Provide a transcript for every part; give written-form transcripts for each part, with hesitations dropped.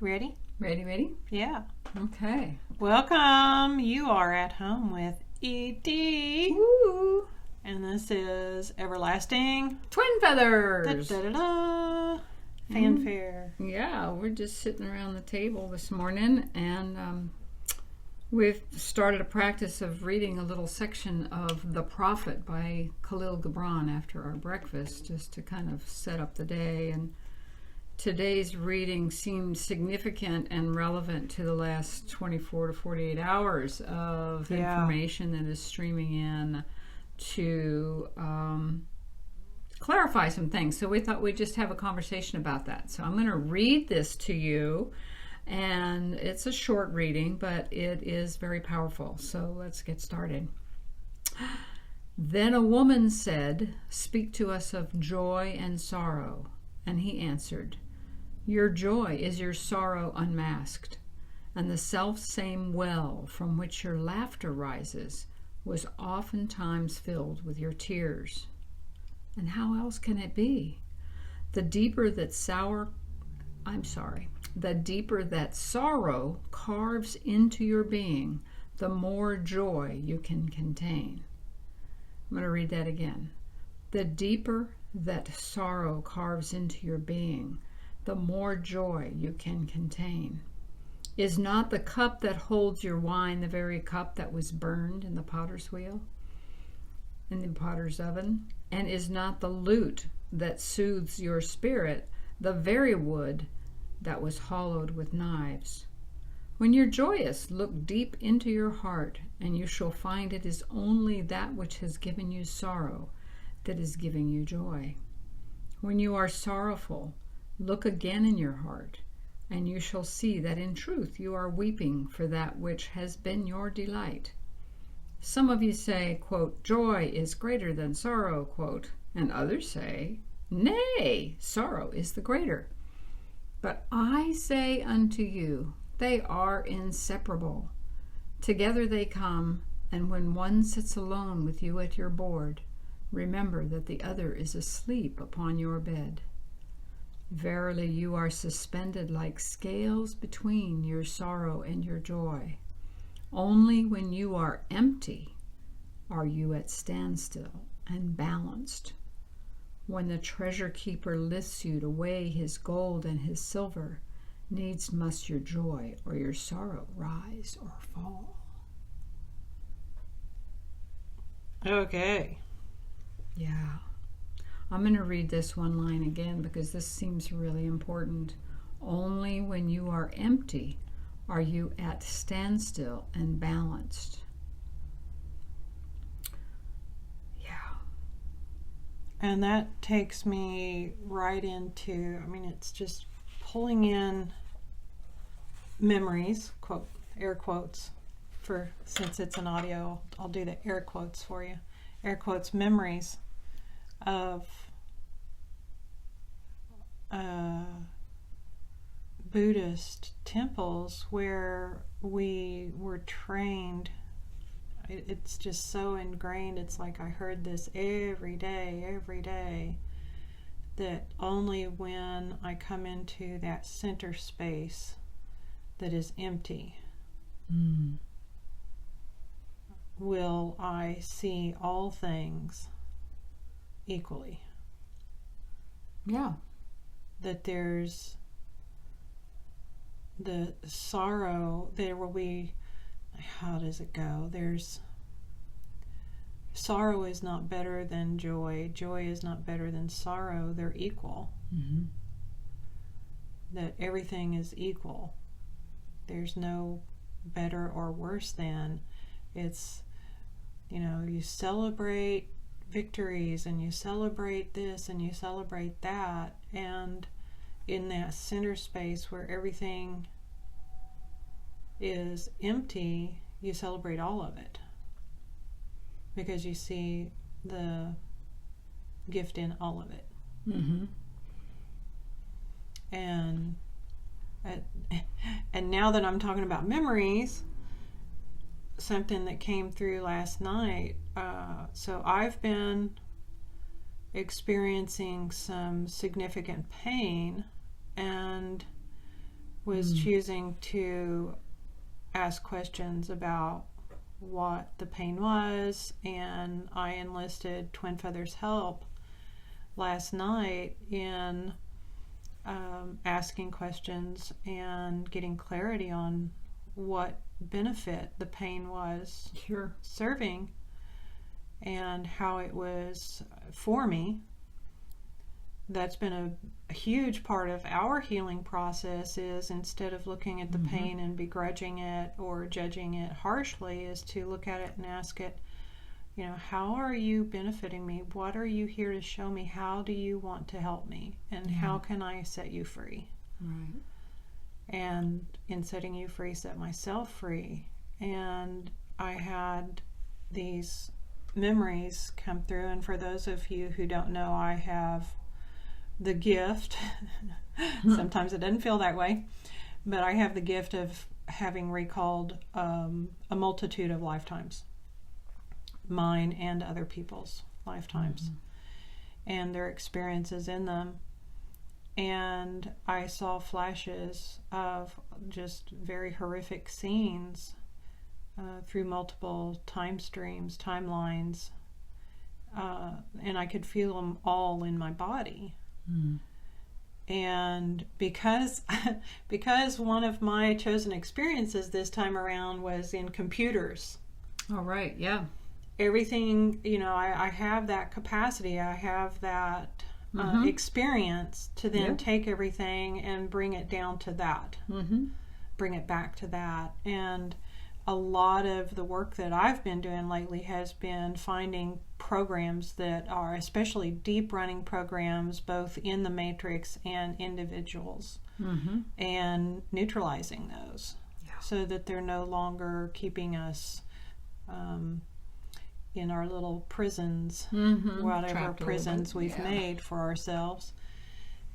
Ready? Ready? Yeah. Okay. Welcome. You are at home with E.D. Woo! And this is Everlasting Twin feathers! Da-da-da-da. Fanfare. Yeah, we're just sitting around the table this morning and we've started a practice of reading a little section of The Prophet by Khalil Gibran after our breakfast just to kind of set up the day. And today's reading seemed significant and relevant to the last 24 to 48 hours of information that is streaming in to clarify some things. So we thought we'd just have a conversation about that. So I'm going to read this to you, and it's a short reading, but it is very powerful. So let's get started. Then a woman said, "Speak to us of joy and sorrow." And he answered, "Your joy is your sorrow unmasked, and the self-same well from which your laughter rises was oftentimes filled with your tears. And how else can it be? The deeper that sorrow carves into your being, the more joy you can contain." I'm going to read that again. The deeper that sorrow carves into your being, the more joy you can contain. Is not the cup that holds your wine the very cup that was burned in the potter's wheel, in the potter's oven? And is not the lute that soothes your spirit the very wood that was hollowed with knives? When you're joyous, look deep into your heart, and you shall find it is only that which has given you sorrow that is giving you joy. When you are sorrowful, look again in your heart, and you shall see that in truth you are weeping for that which has been your delight. Some of you say, quote, "Joy is greater than sorrow," quote, and others say, "Nay, sorrow is the greater." But I say unto you, they are inseparable. Together they come, and when one sits alone with you at your board, remember that the other is asleep upon your bed. Verily you are suspended like scales between your sorrow and your joy. Only when you are empty are you at standstill and balanced. When the treasure keeper lifts you to weigh his gold and his silver, needs must your joy or your sorrow rise or fall. Okay. Yeah. I'm going to read this one line again because this seems really important. Only when you are empty are you at standstill and balanced. Yeah. And that takes me right into, it's just pulling in memories, quote, air quotes, since it's an audio, I'll do the air quotes for you. Air quotes, memories of Buddhist temples where we were trained. It's just so ingrained. It's like I heard this every day, that only when I come into that center space that is empty will I see all things equally. Yeah. That there's the sorrow, there will be, how does it go? There's sorrow is not better than joy. Joy is not better than sorrow. They're equal. Mm-hmm. That everything is equal. There's no better or worse than. It's, you celebrate victories and you celebrate this and you celebrate that, and in that center space where everything is empty, you celebrate all of it because you see the gift in all of it. Mm-hmm. And now that I'm talking about memories, something that came through last night, so I've been experiencing some significant pain, and was choosing to ask questions about what the pain was, and I enlisted Twin Feather's help last night in asking questions and getting clarity on what benefit the pain was serving and how it was for me. That's been a huge part of our healing process, is instead of looking at the pain and begrudging it or judging it harshly, is to look at it and ask it, you know, how are you benefiting me? What are you here to show me? How do you want to help me? And how can I set you free? Right. And in setting you free, set myself free. And I had these memories come through, and for those of you who don't know, I have the gift, sometimes it doesn't feel that way, but I have the gift of having recalled a multitude of lifetimes, mine and other people's lifetimes, and their experiences in them. And I saw flashes of just very horrific scenes through multiple time streams, timelines, and I could feel them all in my body. And because one of my chosen experiences this time around was in computers. All right, yeah. Everything, you know, I have that capacity, I have that experience to then take everything and bring it down to that, bring it back to that. And a lot of the work that I've been doing lately has been finding programs that are especially deep running programs, both in the matrix and individuals, and neutralizing those so that they're no longer keeping us in our little prisons, whatever prisons we've made for ourselves.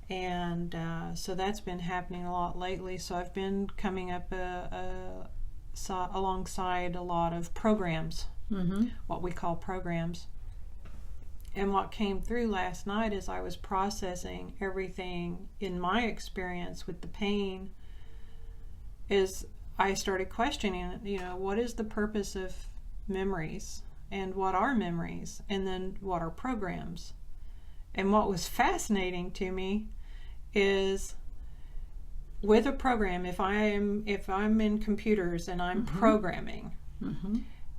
And so that's been happening a lot lately. So I've been coming up alongside a lot of programs, what we call programs. And what came through last night as I was processing everything in my experience with the pain is I started questioning, you know, what is the purpose of memories, and what are memories, and then what are programs? And what was fascinating to me is with a program, if I'm in computers and I'm programming,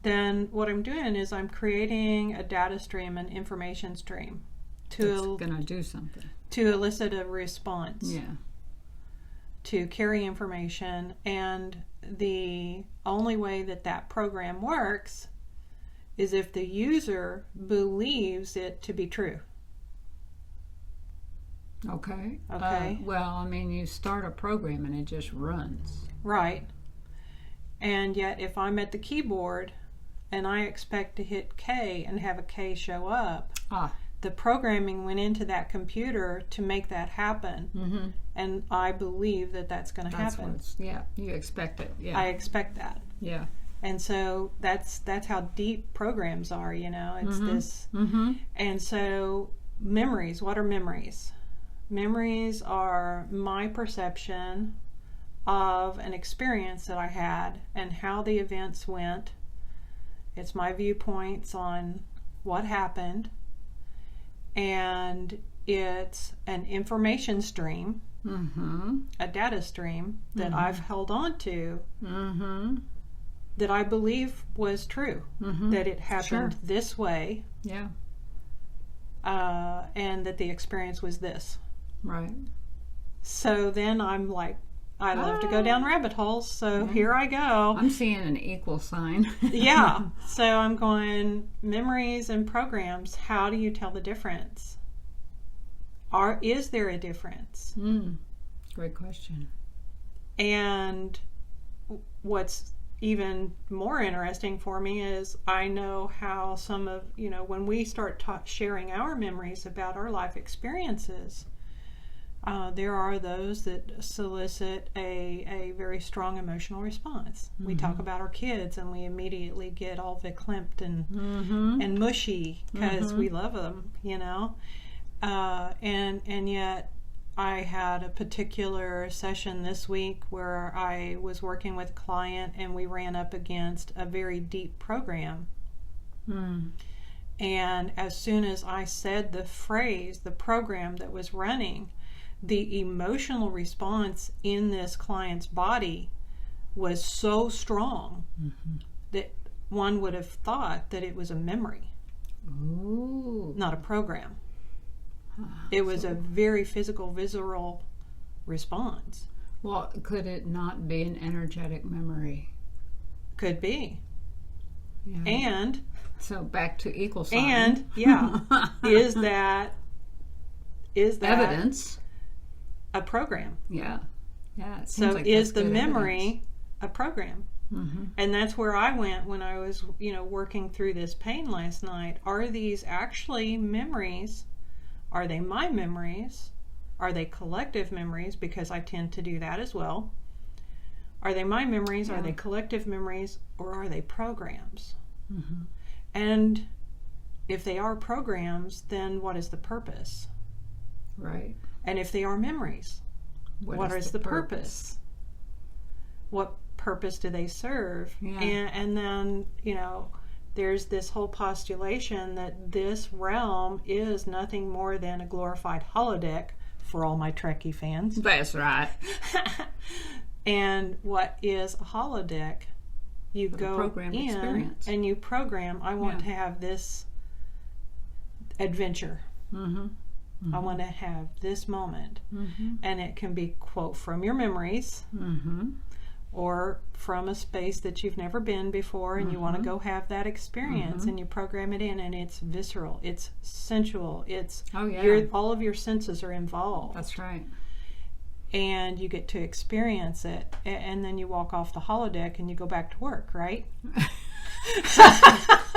then what I'm doing is I'm creating a data stream, an information stream to gonna do something, to elicit a response, yeah, to carry information. And the only way that that program works is if the user believes it to be true. Okay. Okay. Well, I mean, you start a program and it just runs. Right. And yet if I'm at the keyboard and I expect to hit K and have a K show up, the programming went into that computer to make that happen. And I believe that that's going to happen. Yeah, you expect it. Yeah. I expect that. Yeah. And so that's how deep programs are, you know. It's this. And so memories, what are memories? Memories are my perception of an experience that I had and how the events went. It's my viewpoints on what happened. And it's an information stream, a data stream that I've held on to, that I believe was true, that it happened this way. Yeah. And that the experience was this. Right. So then I'm like, I love to go down rabbit holes, so here I go. I'm seeing an equal sign. Yeah. So I'm going, memories and programs, how do you tell the difference? Is there a difference? Great question. And what's even more interesting for me is I know how some of, you know, when we start sharing our memories about our life experiences, there are those that solicit a very strong emotional response. We talk about our kids and we immediately get all verklempt and mushy because we love them, you know. And yet I had a particular session this week where I was working with a client and we ran up against a very deep program. And as soon as I said the phrase, the program that was running, the emotional response in this client's body was so strong that one would have thought that it was a memory, not a program. It was a very physical, visceral response. Well, could it not be an energetic memory? Could be. Yeah. And so back to equal sign. And is that evidence? A program? Yeah. It seems so like is the good memory evidence. A program? And that's where I went when I was, working through this pain last night. Are these actually memories? Are they my memories? Are they collective memories? Because I tend to do that as well. Are they my memories? Are they collective memories? Or are they programs? And if they are programs, then what is the purpose? Right. And if they are memories, what is the purpose? What purpose do they serve? Yeah. And then, there's this whole postulation that this realm is nothing more than a glorified holodeck for all my Trekkie fans. That's right. And what is a holodeck? You go in experience. And you program, I want to have this adventure. I want to have this moment. And it can be, quote, from your memories or from a space that you've never been before and you want to go have that experience and you program it in, and it's visceral, it's sensual, it's all of your senses are involved. That's right. And you get to experience it, and then you walk off the holodeck and you go back to work, right?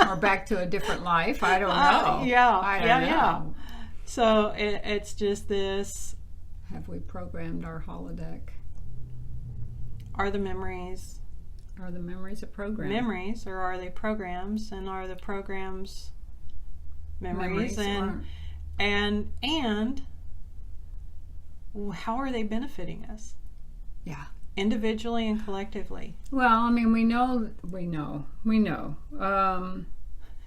Or back to a different life. I don't know. I don't know. So it's just this. Have we programmed our holodeck? Are the memories a program? Memories, or are they programs? And are the programs memories? And how are they benefiting us? Yeah. Individually and collectively. Well, I mean, we know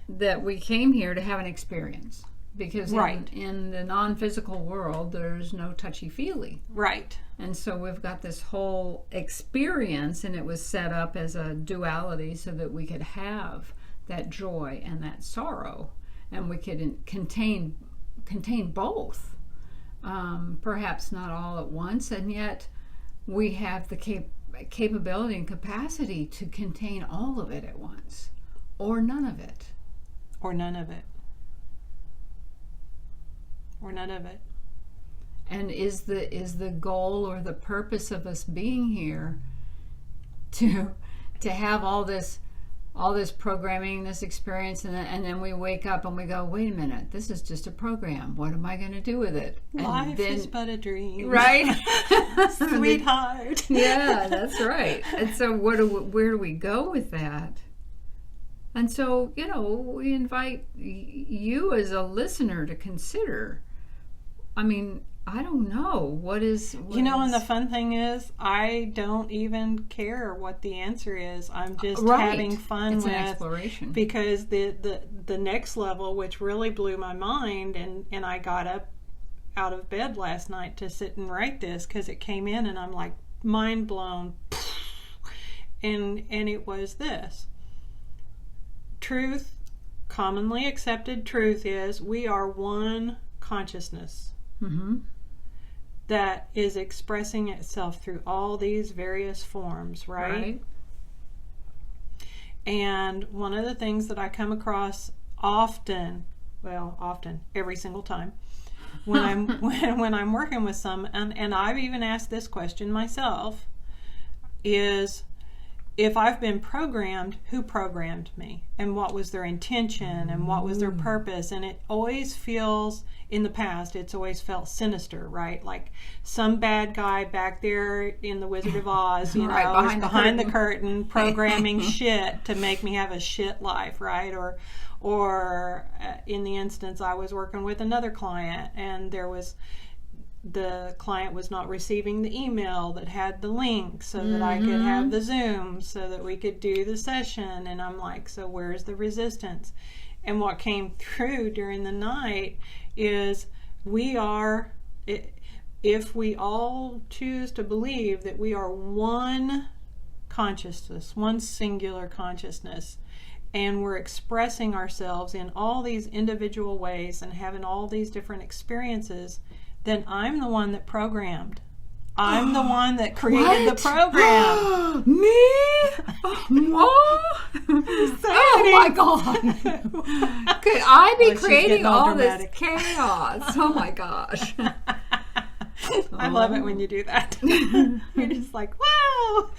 that we came here to have an experience, because in the non-physical world, there's no touchy-feely. Right. And so we've got this whole experience, and it was set up as a duality so that we could have that joy and that sorrow, and we could contain both. Perhaps not all at once, and yet we have the capability and capacity to contain all of it at once, or none of it. Or none of it. Or none of it. And is the goal or the purpose of us being here to have all this programming, this experience, and then we wake up and we go, wait a minute, this is just a program. What am I going to do with it? Life is but a dream, right? Sweetheart. Yeah, that's right. And so where do we go with that? And so, we invite you as a listener to consider. I mean, I don't know. And the fun thing is, I don't even care what the answer is. I'm just having fun with an exploration. Because the next level, which really blew my mind, and I got up out of bed last night to sit and write this because it came in and I'm like mind blown. And it was this. Truth, commonly accepted truth, is we are one consciousness. That is expressing itself through all these various forms, right? And one of the things that I come across often, every single time, when I'm working with some, and I've even asked this question myself, is if I've been programmed, who programmed me? And what was their intention? And what was their purpose? And it always feels, in the past, it's always felt sinister, right? Like some bad guy back there in the Wizard of Oz, is behind the curtain programming shit to make me have a shit life, right? Or in the instance, I was working with another client, and there was the client was not receiving the email that had the link so that I could have the Zoom so that we could do the session. And I'm like, so where's the resistance? And what came through during the night is if we all choose to believe that we are one consciousness, one singular consciousness, and we're expressing ourselves in all these individual ways and having all these different experiences, then I'm the one that programmed. I'm the one that created the program. Me? Oh my God. Could I be creating all this chaos? Oh my gosh. I love it when you do that. You're just like, wow.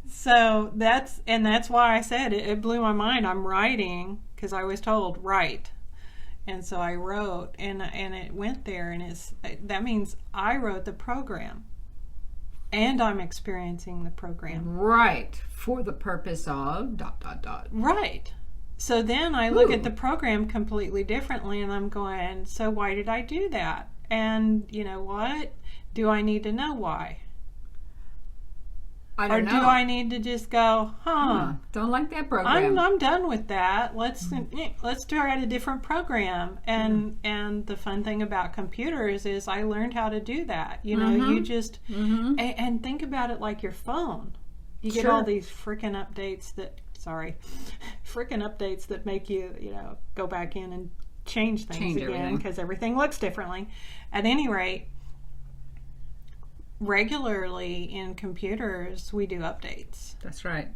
So that's why I said it blew my mind. I'm writing because I was told write. And so I wrote, and it went there, and that means I wrote the program, and I'm experiencing the program. Right, for the purpose of ... Right. So then I look at the program completely differently, and I'm going, so why did I do that? And you know what? Do I need to know why? I don't know. Or do I need to just go, don't like that program. I'm done with that. Let's try a different program. And the fun thing about computers is I learned how to do that. You know, you just and think about it like your phone. You get all these freaking updates that make you go back in and change things again because everything looks differently. At any rate, regularly in computers we do updates. That's right.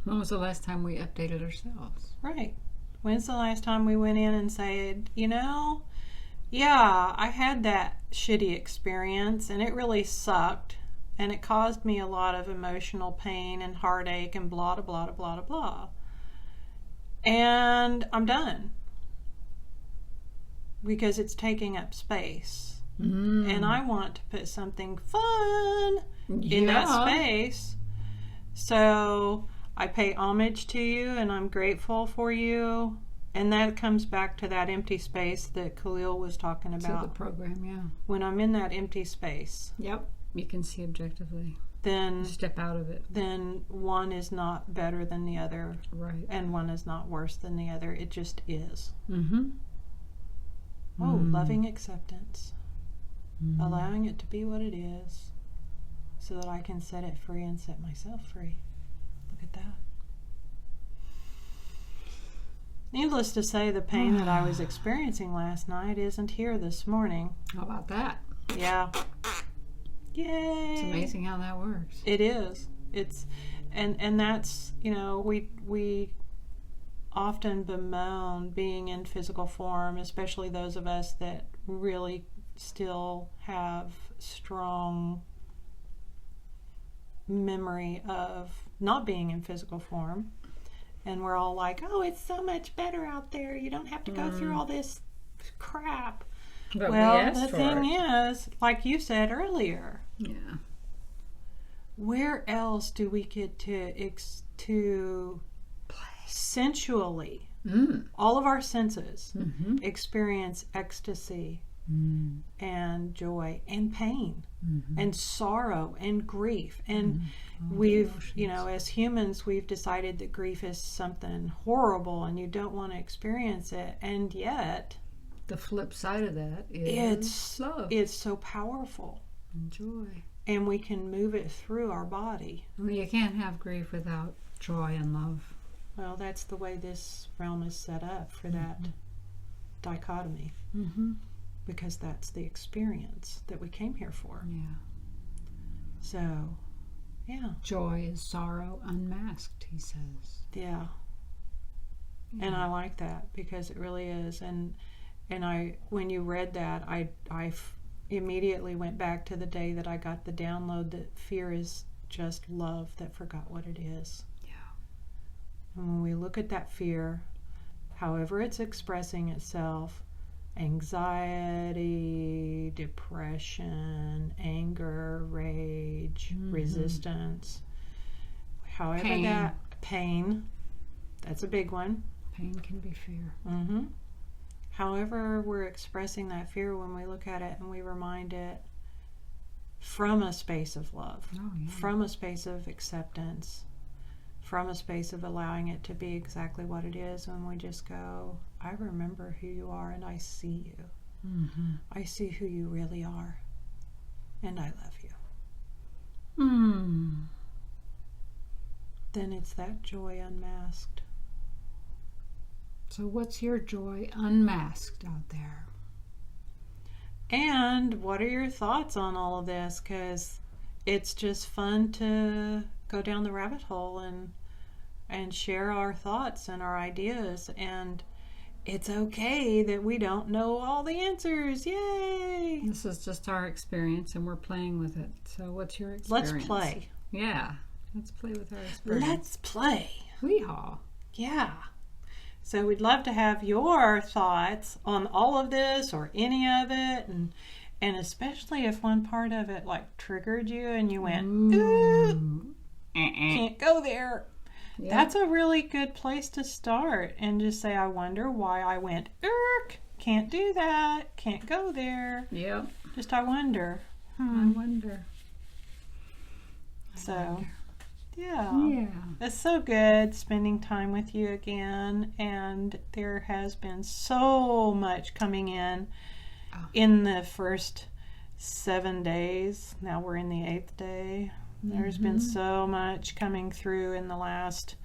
When was the last time we updated ourselves? Right. When's the last time we went in and said, I had that shitty experience and it really sucked and it caused me a lot of emotional pain and heartache and blah blah blah blah blah, and I'm done because it's taking up space. And I want to put something fun in that space. So I pay homage to you and I'm grateful for you. And that comes back to that empty space that Khalil was talking about. To the program, yeah. When I'm in that empty space. Yep. You can see objectively. Then step out of it. Then one is not better than the other. Right. And one is not worse than the other. It just is. Loving acceptance. Allowing it to be what it is so that I can set it free and set myself free. Look at that. Needless to say, the pain that I was experiencing last night isn't here this morning. How about that? Yeah. Yay! It's amazing how that works. It is. And that's, we often bemoan being in physical form, especially those of us that really still have strong memory of not being in physical form, and we're all like, oh, it's so much better out there, you don't have to go through all this crap. But well, the thing is, like you said earlier, where else do we get to sensually all of our senses experience ecstasy and joy and pain and sorrow and grief? And we've, as humans, we've decided that grief is something horrible and you don't want to experience it. And yet, the flip side of that is love. It's so powerful. And joy. And we can move it through our body. I mean, you can't have grief without joy and love. Well, that's the way this realm is set up for that dichotomy. Because that's the experience that we came here for. Yeah. So, yeah. Joy is sorrow unmasked, he says. Yeah. And I like that because it really is. And when you read that, I immediately went back to the day that I got the download that fear is just love that forgot what it is. Yeah. And when we look at that fear, however it's expressing itself, anxiety, depression, anger, rage, resistance, however pain, that's a big one. Pain can be fear. however we're expressing that fear, when we look at it and we remind it from a space of love, from a space of acceptance, from a space of allowing it to be exactly what it is, when we just go, I remember who you are and I see you. Mm-hmm. I see who you really are and I love you. Then it's that joy unmasked. So what's your joy unmasked out there? And what are your thoughts on all of this? Because it's just fun to go down the rabbit hole and share our thoughts and our ideas. And it's okay that we don't know all the answers. Yay! This is just our experience and we're playing with it. So what's your experience? Let's play. Yeah. Let's play with our experience. Let's play. Weehaw. Yeah. So we'd love to have your thoughts on all of this or any of it, and especially if one part of it like triggered you and you went, ooh, can't go there. Yep. That's a really good place to start, and just say, I wonder why I went, can't do that, can't go there. Yep. Just I wonder. I wonder. So, yeah. It's so good spending time with you again, and there has been so much coming in the first 7 days. Now we're in the 8th day. There's been so much coming through in the last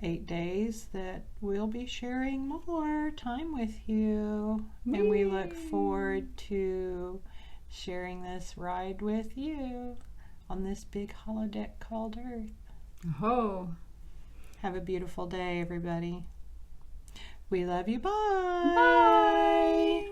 8 days that we'll be sharing more time with you. Yay. And we look forward to sharing this ride with you on this big holodeck called Earth. Oh. Have a beautiful day, everybody. We love you. Bye. Bye.